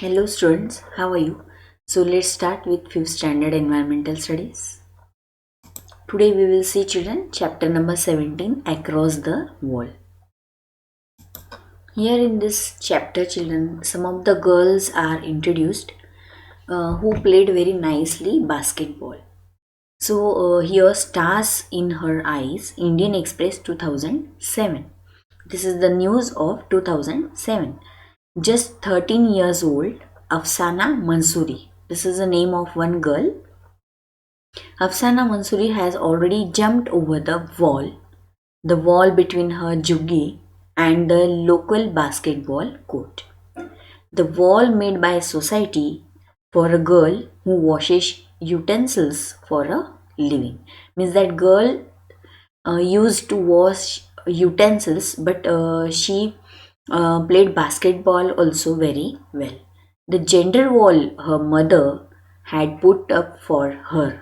Hello students, how are you? So let's start with 5th standard environmental studies. Today we will see children chapter number 17 across the wall. Here in this chapter children, some of the girls are introduced who played very nicely basketball. So here stars in her eyes, Indian Express 2007. This is the news of 2007. Just 13 years old, Afsana Mansoori. This is the name of one girl. Afsana Mansoori has already jumped over the wall between her juggi and the local basketball court. The wall made by a society for a girl who washes utensils for a living. Means that girl used to wash utensils, but she played basketball also very well. The gender wall her mother had put up for her.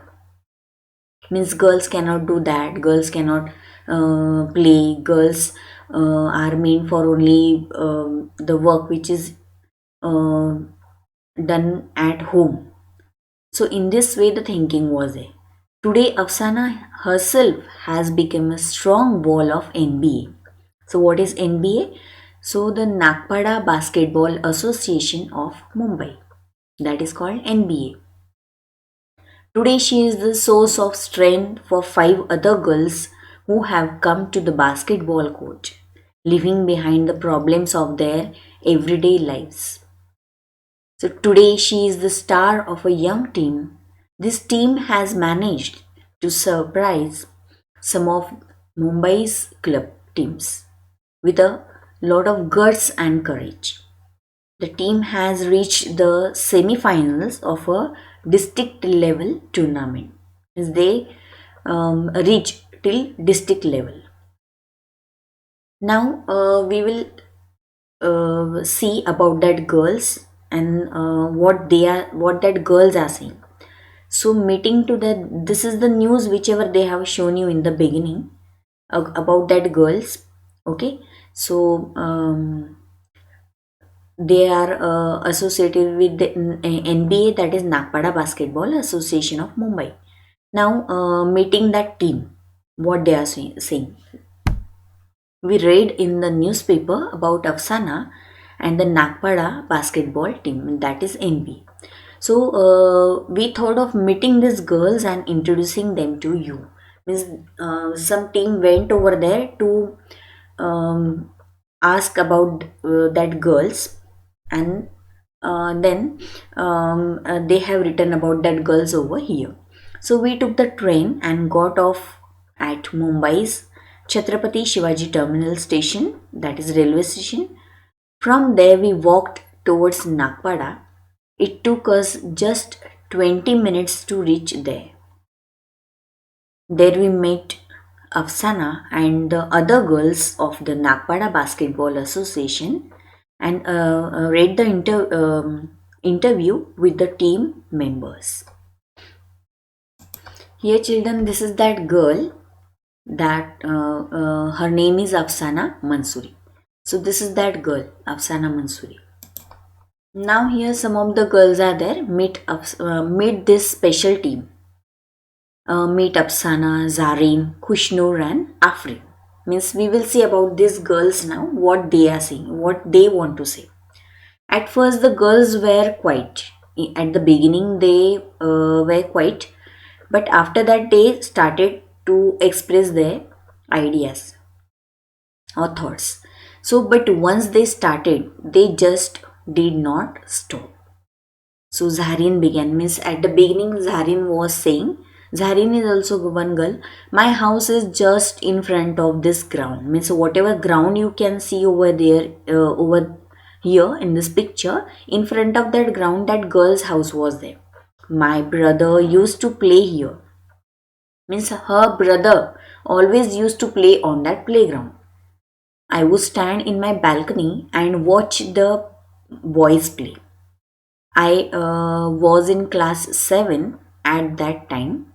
Means girls cannot do that, girls cannot play, girls are meant for only the work which is uh, done at home. So in this way the thinking was there. Today Afsana herself has become a strong wall of NBA. So what is NBA? So the Nagpada Basketball Association of Mumbai, that is called NBA. Today she is the source of strength for 5 other girls who have come to the basketball court, leaving behind the problems of their everyday lives. So today she is the star of a young team. This team has managed to surprise some of Mumbai's club teams with a lot of guts and courage. The team has reached the semi-finals of a district level tournament. Means they reach till district level. Now we will see about that girls and what that girls are saying. So meeting to that, this is the news whichever they have shown you in the beginning about that girls. Okay, so they are associated with the NBA, that is Nagpada Basketball Association of Mumbai. Now meeting that team, what they are saying. We read in the newspaper about Afsana and the Nagpada basketball team, that is NB. So we thought of meeting these girls and introducing them to you. Means some team went over there to ask about that girls, and then they have written about that girls over here. So we took the train and got off at Mumbai's Chhatrapati Shivaji Terminal station, that is railway station. From there we walked towards Nagpada. It took us just 20 minutes to reach there. There we met Afsana and the other girls of the Nagpada Basketball Association and read the interview with the team members. Here children, this is that girl that her name is Afsana Mansoori. So this is that girl, Afsana Mansoori. Now here some of the girls are there. Meet this special team. Meet Afsana, Zareen, Khushnoor and Afrin. Means we will see about these girls now, what they are saying, what they want to say. At first the girls were quiet. At the beginning they were quiet, but after that they started to express their ideas or thoughts. So but once they started, they just did not stop. So Zarin began, means at the beginning Zarin was saying, Zarin is also one girl, my house is just in front of this ground. Means whatever ground you can see over there, over here in this picture, in front of that ground that girl's house was there. My brother used to play here. Means her brother always used to play on that playground. I would stand in my balcony and watch the boys play. I was in class 7 at that time.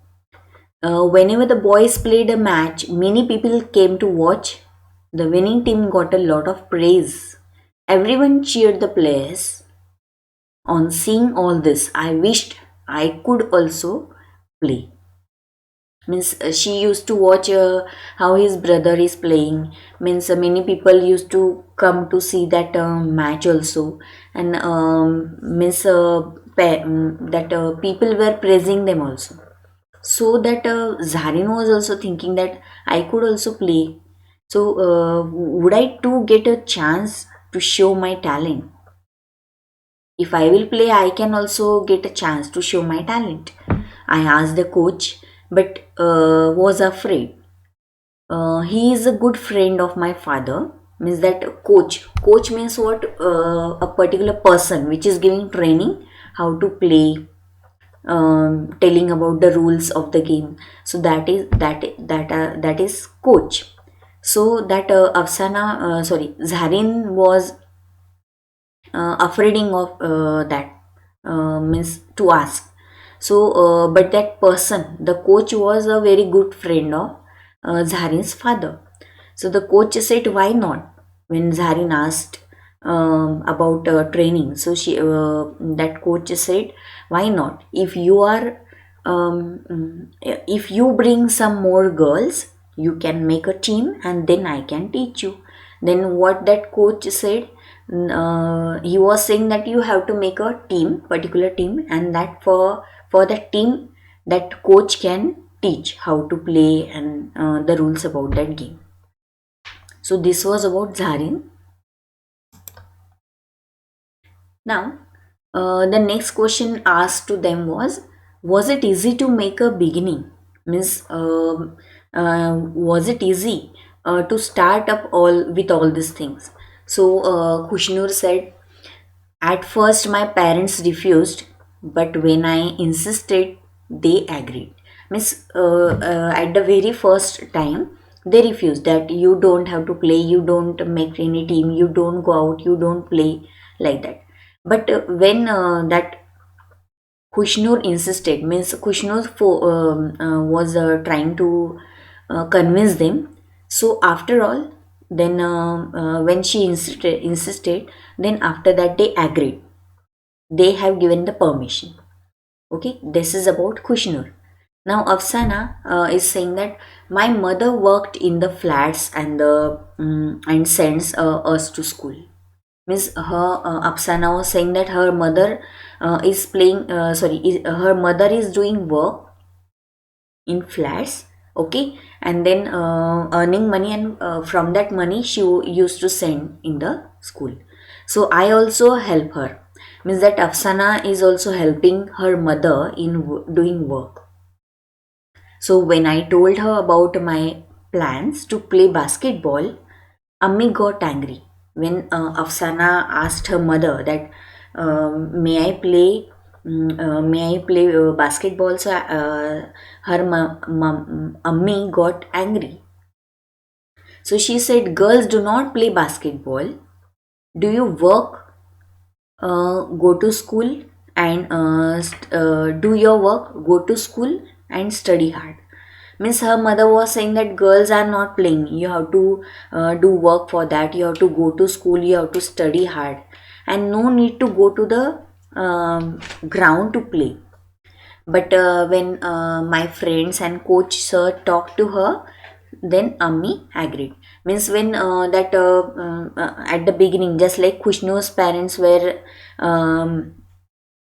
Whenever the boys played a match, many people came to watch. The winning team got a lot of praise. Everyone cheered the players. On seeing all this, I wished I could also play. Means she used to watch how his brother is playing. Means many people used to come to see that match also, and means that people were praising them also. So that Zarin was also thinking that I could also play. So would I too get a chance to show my talent? If I will play, I can also get a chance to show my talent. I asked the coach, but was afraid. He is a good friend of my father. Means that coach. Coach means what? A particular person which is giving training how to play, telling about the rules of the game. So that is coach. So that Zarin was afraid of that, means to ask. So but that person, the coach, was a very good friend of Zarin's father. So the coach said, why not? When Zarin asked about training, so that coach said, why not? If you bring some more girls, you can make a team, and then I can teach you. Then what that coach said, he was saying that you have to make a team, particular team, and that for that team, that coach can teach how to play and the rules about that game. So this was about Zarin. Now, the next question asked to them was it easy to make a beginning? Means, was it easy to start up all with all these things? So, Kushnur said, at first my parents refused, but when I insisted, they agreed. Means, at the very first time, they refused that you don't have to play, you don't make any team, you don't go out, you don't play, like that. But when that Kushnur insisted, means Kushnur was trying to convince them. So after all, then when she insisted, then after that they agreed. They have given the permission. Okay, this is about Kushnur. Now Afsana is saying that my mother worked in the flats and sends us to school. Means her Afsana was saying that her mother her mother is doing work in flats. Okay, and then earning money, and from that money she used to send in the school. So I also help her. Means that Afsana is also helping her mother in doing work. So when I told her about my plans to play basketball, Ammi got angry when Afsana asked her mother that may I play basketball. So her Ammi got angry. So she said, girls do not play basketball. Do you work, go to school, and do your work, go to school and study hard? Means her mother was saying that girls are not playing, you have to do work for that, you have to go to school, you have to study hard, and no need to go to the ground to play. But when my friends and coach sir talked to her, then Ammi agreed. Means when at the beginning, just like Kushnu's parents were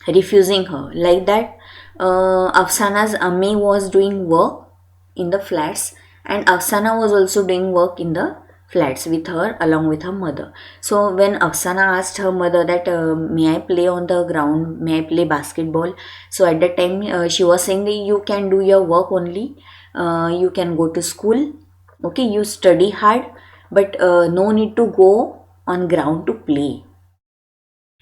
refusing her, like that Afsana's Ammi was doing work in the flats, and Afsana was also doing work in the flats with her along with her mother. So when Afsana asked her mother that may I play on the ground, may I play basketball, so at that time she was saying that you can do your work only, you can go to school, okay, you study hard, but no need to go on ground to play.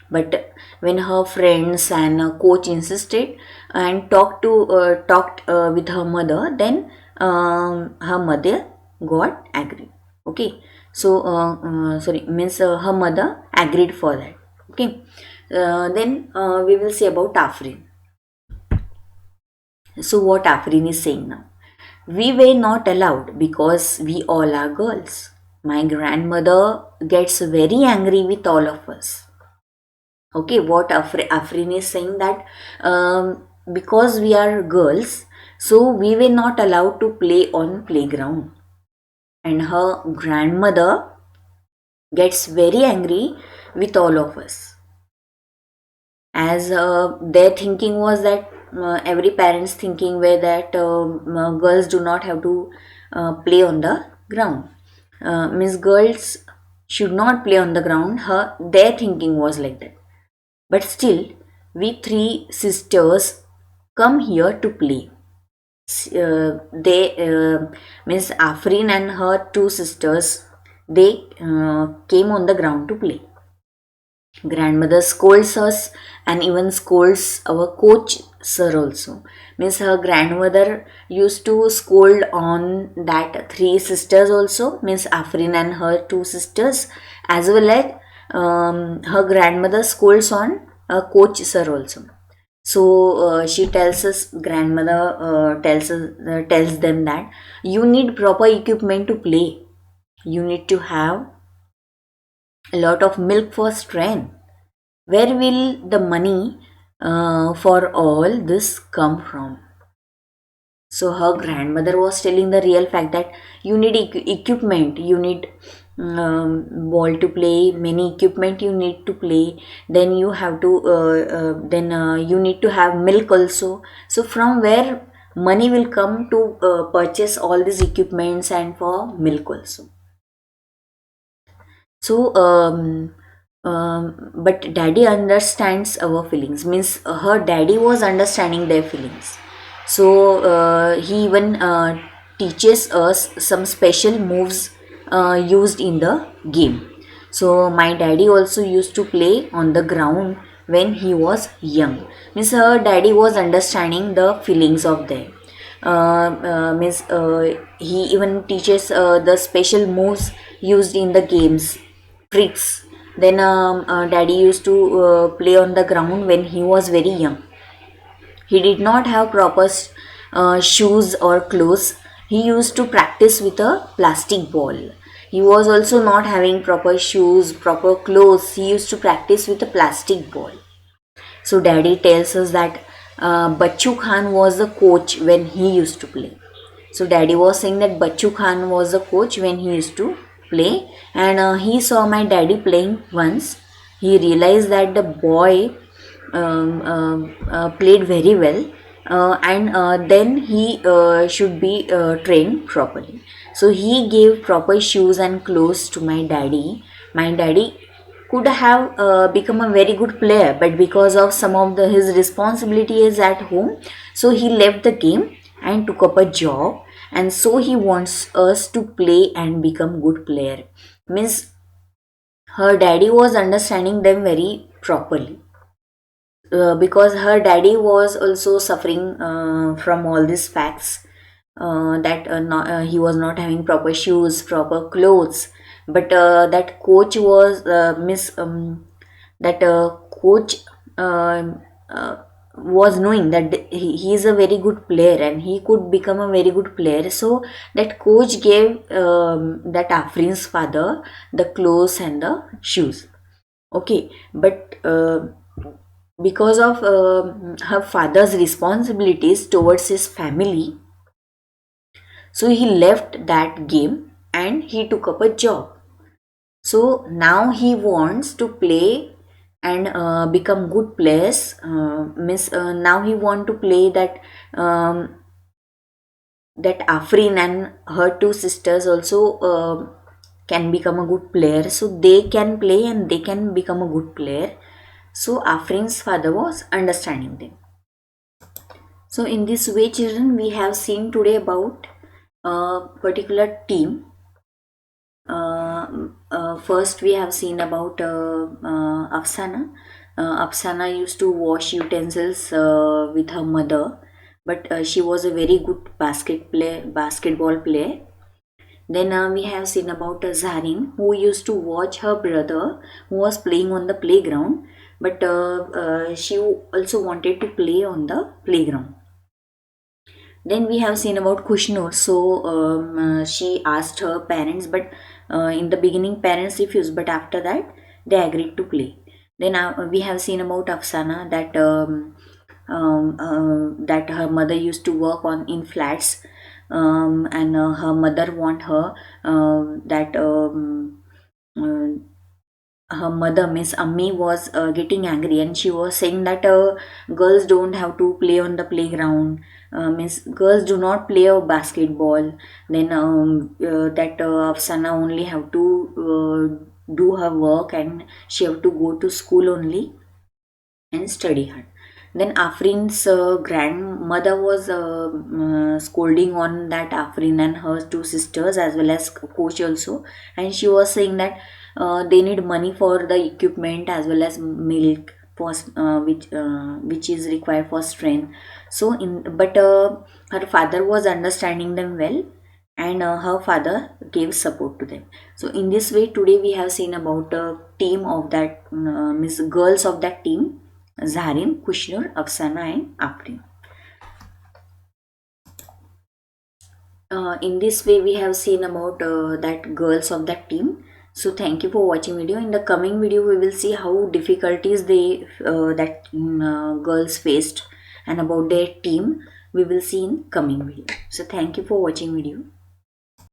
But when her friends and coach insisted and talked with her mother, then her mother got agreed. Okay, so sorry, means her mother agreed for that. Okay, then we will see about Afrin. So what Afrin is saying now: we were not allowed because we all are girls. My grandmother gets very angry with all of us. Okay, what Afrin is saying that because we are girls, so we were not allowed to play on playground, and her grandmother gets very angry with all of us, as their thinking was that every parent's thinking were that girls do not have to play on the ground. Means girls should not play on the ground. Their thinking was like that. But still, we three sisters come here to play. They means Afrin and her two sisters, they came on the ground to play. Grandmother scolds us and even scolds our coach sir also. Means her grandmother used to scold on that three sisters also, means Afrin and her two sisters, as well as her grandmother scolds on coach sir also. So she tells us, grandmother tells them that you need proper equipment to play. You need to have a lot of milk for strength. Where will the money for all this come from? So her grandmother was telling the real fact that you need equipment, you need ball to play, many equipment you need to play. Then you have to you need to have milk also. So from where money will come to purchase all these equipments and for milk also. So but daddy understands our feelings, means her daddy was understanding their feelings. So he even teaches us some special moves used in the game. So my daddy also used to play on the ground when he was young, means her daddy was understanding the feelings of them. Means he even teaches the special moves used in the games, tricks. Then daddy used to play on the ground when he was very young. He did not have proper shoes or clothes. He used to practice with a plastic ball. He was also not having proper shoes, proper clothes. He used to practice with a plastic ball. So daddy tells us that Bachu Khan was the coach when he used to play. So daddy was saying that Bachu Khan was the coach when he used to play, and he saw my daddy playing once. He realized that the boy played very well, and then he should be trained properly. So he gave proper shoes and clothes to my daddy. My daddy could have become a very good player, but because of some of his responsibilities at home, so he left the game and took up a job, and so he wants us to play and become good player. Means her daddy was understanding them very properly, because her daddy was also suffering from all these facts, that he was not having proper shoes, proper clothes. But that coach was that coach was knowing that he is a very good player and he could become a very good player. So that coach gave that Afrin's father the clothes and the shoes. Okay, but because of her father's responsibilities towards his family, so he left that game and he took up a job. So now he wants to play and become good players. Miss Now he want to play that that Afrin and her two sisters also can become a good player. So they can play and they can become a good player. So Afrin's father was understanding them. So in this way, children, we have seen today about a particular team. First, we have seen about Afsana. Afsana used to wash utensils with her mother, but she was a very good basketball player. Then we have seen about Zarin, who used to watch her brother who was playing on the playground, but she also wanted to play on the playground. Then we have seen about Kushnur. So she asked her parents, but in the beginning parents refused, but after that they agreed to play. Then we have seen about Afsana that her mother used to work on in flats, and her mother want her that uh, her mother Miss Ammi was getting angry, and she was saying that girls don't have to play on the playground. Means girls do not play a basketball. Then that Afsana only have to do her work, and she have to go to school only and study hard. Then Afrin's grandmother was scolding on that Afrin and her two sisters as well as coach also, and she was saying that they need money for the equipment as well as milk for which is required for strength. So in but her father was understanding them well, and her father gave support to them. So in this way, today we have seen about a team of that means girls of that team: Zarin, Kushnur, Afsana, and Afrin. In this way, we have seen about that girls of that team. So thank you for watching video. In the coming video, we will see how difficulties they that girls faced and about their team. We will see in coming video. So thank you for watching video.